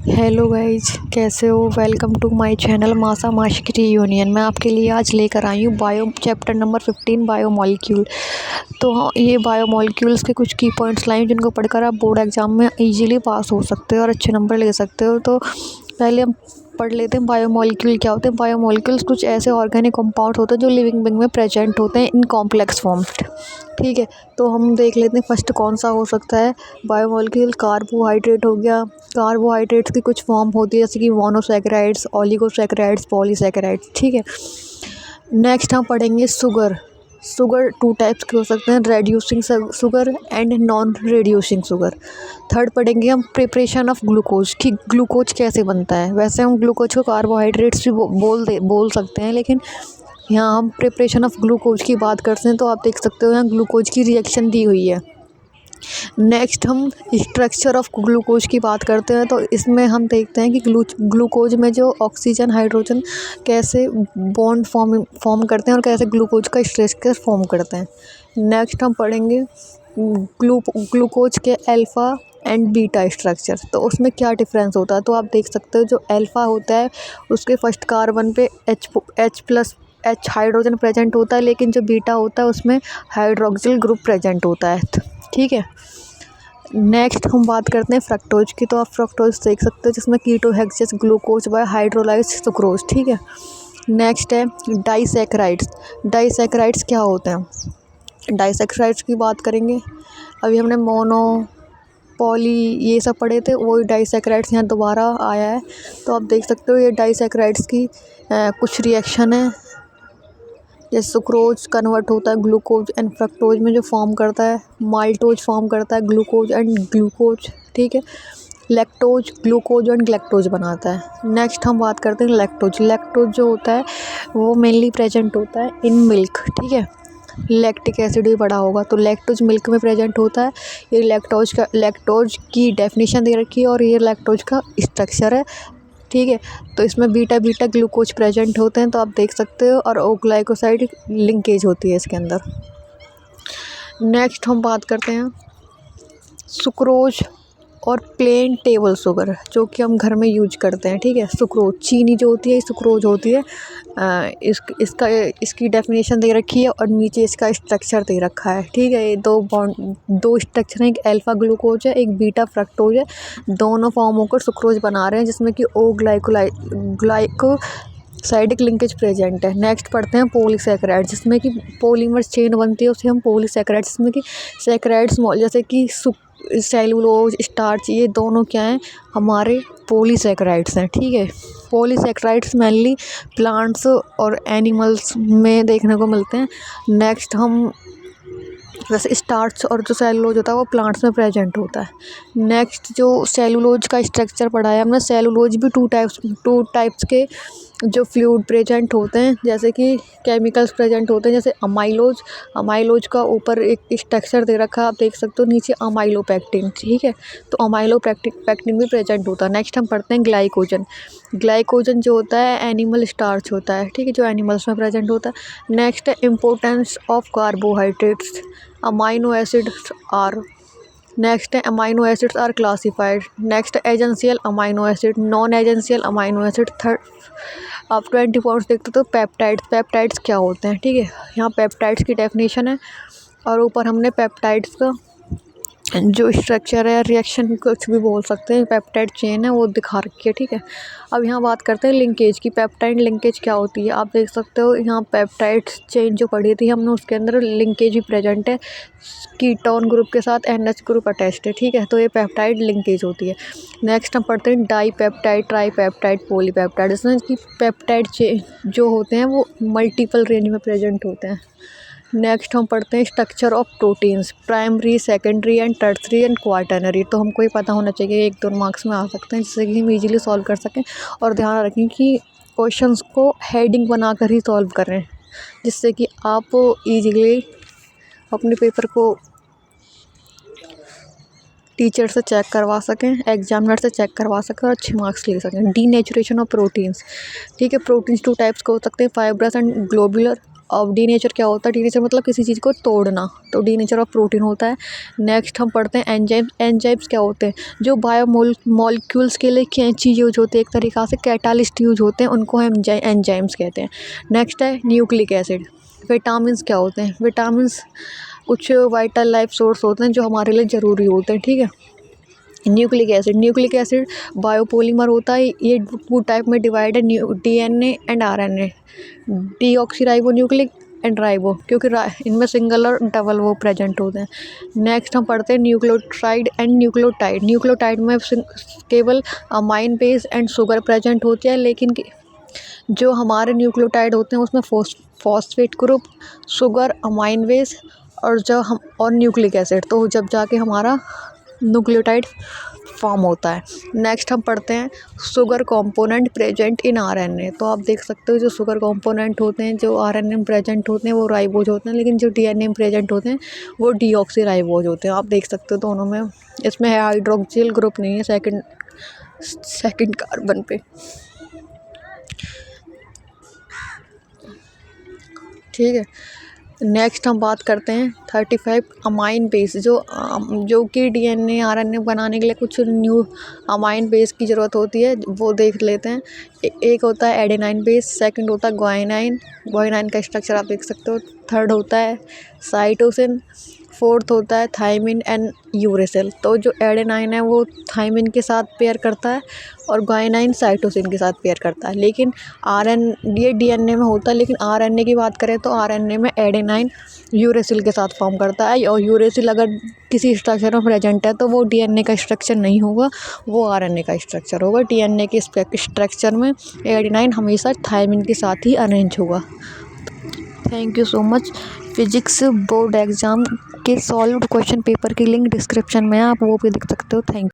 Hello guys, कैसे हो। Welcome to my channel मासा माशिकी यूनियन। मैं आपके लिए आज लेकर आई हूँ बायो चैप्टर नंबर 15 बायोमोलिक्यूल। तो हाँ, ये बायोमोलिक्यूल्स के कुछ की पॉइंट्स लाइन जिनको पढ़कर आप बोर्ड एग्जाम में इजीली पास हो सकते हो और अच्छे नंबर ले सकते हो। तो पहले हम पढ़ लेते हैं बायोमोलिक्यूल क्या होते हैं। बायोमोलिक्यूल्स कुछ ऐसे ऑर्गेनिक कंपाउंड होते हैं जो लिविंग बिंग में प्रेजेंट होते हैं इन कॉम्प्लेक्स फॉर्म। ठीक है, तो हम देख लेते हैं फर्स्ट कौन सा हो सकता है। बायोमोलिक्यूल कार्बोहाइड्रेट हो गया। कार्बोहाइड्रेट्स की कुछ फॉर्म होती है जैसे कि मोनोसैकेराइड्स, ओलिगोसैकेराइड्स, पॉलीसैकेराइड्स। ठीक है, नेक्स्ट हम पढ़ेंगे शुगर। शुगर टू टाइप्स के हो सकते हैं, reducing sugar and non reducing sugar. Third पढ़ेंगे हम प्रिपरेशन ऑफ ग्लूकोज कि ग्लूकोज कैसे बनता है। वैसे हम ग्लूकोज को कार्बोहाइड्रेट्स भी बोल सकते हैं, लेकिन यहाँ हम प्रिपरेशन ऑफ ग्लूकोज की बात करते हैं। तो आप देख सकते हो यहाँ ग्लूकोज की रिएक्शन दी हुई है। नेक्स्ट हम स्ट्रक्चर ऑफ ग्लूकोज की बात करते हैं। तो इसमें हम देखते हैं कि ग्लूकोज में जो ऑक्सीजन हाइड्रोजन कैसे बॉन्ड फॉर्म करते हैं और कैसे ग्लूकोज का स्ट्रक्चर फॉर्म करते हैं। नेक्स्ट हम पढ़ेंगे ग्लूकोज के अल्फ़ा एंड बीटा स्ट्रक्चर। तो उसमें क्या डिफरेंस होता है। तो आप देख सकते हो जो अल्फ़ा होता है उसके फर्स्ट कार्बन पे H हाइड्रोजन प्रेजेंट होता है, लेकिन जो बीटा होता है उसमें हाइड्रोक्सिल ग्रुप प्रेजेंट होता है। ठीक है, नेक्स्ट हम बात करते हैं फ्रक्टोज की। तो आप फ्रक्टोज देख सकते हो जिसमें कीटोहेक्सिस ग्लूकोज बाय हाइड्रोलाइज सुक्रोज। ठीक है, नेक्स्ट है डाइसैकेराइड्स। डाइसैकेराइड्स क्या होते हैं। डाइसैकेराइड्स की बात करेंगे। अभी हमने मोनो पॉली ये सब पढ़े थे, वही डाइसैकेराइड्स यहाँ दोबारा आया है। तो आप देख सकते हो ये डाइसैकेराइड्स की कुछ रिएक्शन है। जैसे सुक्रोज कन्वर्ट होता है ग्लूकोज एंड फ्रक्टोज में जो फॉर्म करता है, माल्टोज फॉर्म करता है ग्लूकोज एंड ग्लूकोज। ठीक है, लैक्टोज ग्लूकोज एंड ग्लैक्टोज बनाता है। नेक्स्ट हम बात करते हैं लैक्टोज। लैक्टोज जो होता है वो मेनली प्रेजेंट होता है इन मिल्क। ठीक है, लैक्टिक एसिड भी पड़ा होगा तो लैक्टोज मिल्क में प्रेजेंट होता है। ये लैक्टोज की डेफिनेशन दे रखी है और ये लैक्टोज का स्ट्रक्चर है। ठीक है, तो इसमें बीटा बीटा ग्लूकोज प्रेजेंट होते हैं, तो आप देख सकते हो, और ओग्लाइकोसाइड लिंकेज होती है इसके अंदर। नेक्स्ट हम बात करते हैं सुक्रोज और प्लेन टेबल शुगर जो कि हम घर में यूज करते हैं। ठीक है, सुक्रोज चीनी जो होती है सुक्रोज होती है। इसकी डेफिनेशन दे रखी है और नीचे इसका स्ट्रक्चर दे रखा है। ठीक है, ये दो स्ट्रक्चर हैं, एक अल्फा ग्लूकोज है, एक बीटा फ्रक्टोज है। दोनों फॉर्म होकर सुक्रोज बना रहे हैं जिसमें कि ग्लाइकोसाइडिक लिंकेज प्रेजेंट है। नेक्स्ट पढ़ते हैं पॉलीसैकेराइड जिसमें कि पॉलीमर चेन बनती है, उसे हम पॉलीसैकेराइड जिसमें कि सैकेराइड्स जैसे कि सेलुलोज स्टार्च ये दोनों क्या हैं हमारे पॉलीसैकेराइड्स हैं। ठीक है, पॉलीसैकेराइड्स मेनली प्लांट्स और एनिमल्स में देखने को मिलते हैं। नेक्स्ट हम वैसे स्टार्च और जो सेलुलोज होता है वो प्लांट्स में प्रेजेंट होता है। नेक्स्ट जो सेलुलोज का स्ट्रक्चर पढ़ा है हमने, सेलुलोज भी टू टाइप्स के जो फ्लूइड प्रेजेंट होते हैं, जैसे कि केमिकल्स प्रेजेंट होते हैं, जैसे अमाइलोज का ऊपर एक स्ट्रक्चर दे रखा है, आप देख सकते हो, नीचे अमाइलोपेक्टिन। ठीक है, तो अमाइलोपेक्टिन भी प्रेजेंट होता है। नेक्स्ट हम पढ़ते हैं ग्लाइकोजन जो होता है एनिमल स्टार्च होता है। ठीक है, जो एनिमल्स में प्रेजेंट होता है। नेक्स्ट है importance of carbohydrates. Amino acids are classified. Next essential amino acid, non essential amino acid. Third आप 20 पॉइंट्स देखते हो। तो पेप्टाइड्स क्या होते हैं। ठीक है, यहाँ पेप्टाइड्स की डेफिनेशन है और ऊपर हमने पेप्टाइड्स का जो स्ट्रक्चर है, रिएक्शन कुछ भी बोल सकते हैं, पेप्टाइड चेन है वो दिखा रखी है। ठीक है, अब यहाँ बात करते हैं लिंकेज की। पेप्टाइड लिंकेज क्या होती है, आप देख सकते हो यहाँ पेप्टाइड चेन जो पढ़ी थी हमने उसके अंदर लिंकेज भी प्रेजेंट है, कीटोन ग्रुप के साथ NH ग्रुप अटैच्ड है। ठीक है, तो ये पेप्टाइड लिंकेज होती है। नेक्स्ट हम पढ़ते हैं डाईपेप्टाइड, ट्राईपेप्टाइड, पॉलीपेप्टाइड। इसमें कि पेप्टाइड चेन जो होते हैं वो मल्टीपल रेंज में प्रेजेंट होते हैं। नेक्स्ट हम पढ़ते हैं structure of proteins, primary, secondary and tertiary and quaternary. तो हमको ये पता होना चाहिए, 1-2 मार्क्स में आ सकते हैं, जिससे कि हम इजीली सॉल्व कर सकें। और ध्यान रखें कि क्वेश्चंस को हेडिंग बनाकर ही सॉल्व करें, जिससे कि आप इजीली अपने पेपर को टीचर से चेक करवा सकें, एग्जामिनर से चेक करवा सकें और अच्छे मार्क्स ले सकें। Denaturation of proteins. ठीक है, प्रोटीन्स टू टाइप्स के हो सकते हैं, फाइब्रस एंड ग्लोबुलर। अब डीनेचर क्या होता है? डीनेचर मतलब किसी चीज़ को तोड़ना, तो डीनेचर ऑफ प्रोटीन होता है। नेक्स्ट हम पढ़ते हैं एंजाइम। एंजाइम्स क्या होते हैं? जो मॉलिक्यूल्स के लिए कैंची यूज होते हैं, एक तरीक़ा से कैटालिस्ट यूज होते हैं, उनको हम एंजाइम्स कहते हैं। नेक्स्ट है न्यूक्लिक एसिड। विटामिन्स क्या होते हैं? विटामिन्स कुछ वाइटल लाइफ सोर्स होते हैं जो हमारे लिए ज़रूरी होते हैं, ठीक है। न्यूक्लिक एसिड बायोपॉलीमर होता है। ये टू टाइप में डिवाइड है, DNA and RNA. Deoxyribo nucleic and ribo, क्योंकि इनमें सिंगल और डबल वो प्रेजेंट होते हैं। नेक्स्ट हम पढ़ते हैं न्यूक्लियोटाइड एंड न्यूक्लियोटाइड। न्यूक्लियोटाइड में केवल amine base and sugar present होती है, लेकिन जो हमारे न्यूक्लियोटाइड होते हैं उसमें phosphate group, sugar, amine base और न्यूक्लिक एसिड, तो जब जाके हमारा न्यूक्लियोटाइड फॉर्म होता है। नेक्स्ट हम पढ़ते हैं sugar component present in RNA. तो आप देख सकते हो जो शुगर कंपोनेंट होते हैं जो आरएनए में प्रेजेंट होते हैं वो राइबोज होते हैं, लेकिन जो डीएनए में प्रेजेंट होते हैं वो डीऑक्सीराइबोज होते हैं। आप देख सकते हो दोनों में इसमें है हाइड्रोक्सिल ग्रुप नहीं है सेकंड कार्बन पे, ठीक है। नेक्स्ट हम बात करते हैं 35 अमाइन बेस, जो कि डीएनए आरएनए बनाने के लिए कुछ न्यू अमाइन बेस की ज़रूरत होती है, वो देख लेते हैं। एक होता है एडेनाइन बेस, सेकंड होता है ग्वाइनाइन का स्ट्रक्चर आप देख सकते हो। थर्ड होता है साइटोसिन, फोर्थ होता है थायमिन एंड यूरेसिल। तो जो एडेनाइन है वो थायमिन के साथ पेयर करता है और ग्वाइनाइन साइटोसिन के साथ पेयर करता है। लेकिन ये डीएनए में होता है, लेकिन आरएनए की बात करें तो आरएनए में एडेनाइन यूरेसिल के साथ फॉर्म करता है, और यूरेसिल अगर किसी स्ट्रक्चर में प्रेजेंट है तो वो डीएनए का स्ट्रक्चर नहीं होगा, वो आरएनए का स्ट्रक्चर होगा। डीएनए के स्ट्रक्चर में एडेनाइन हमेशा थायमिन के साथ ही अरेंज होगा। Thank you so much. Physics board exam के सॉल्व्ड क्वेश्चन पेपर की लिंक डिस्क्रिप्शन में है, आप वो भी देख सकते हो। Thank you.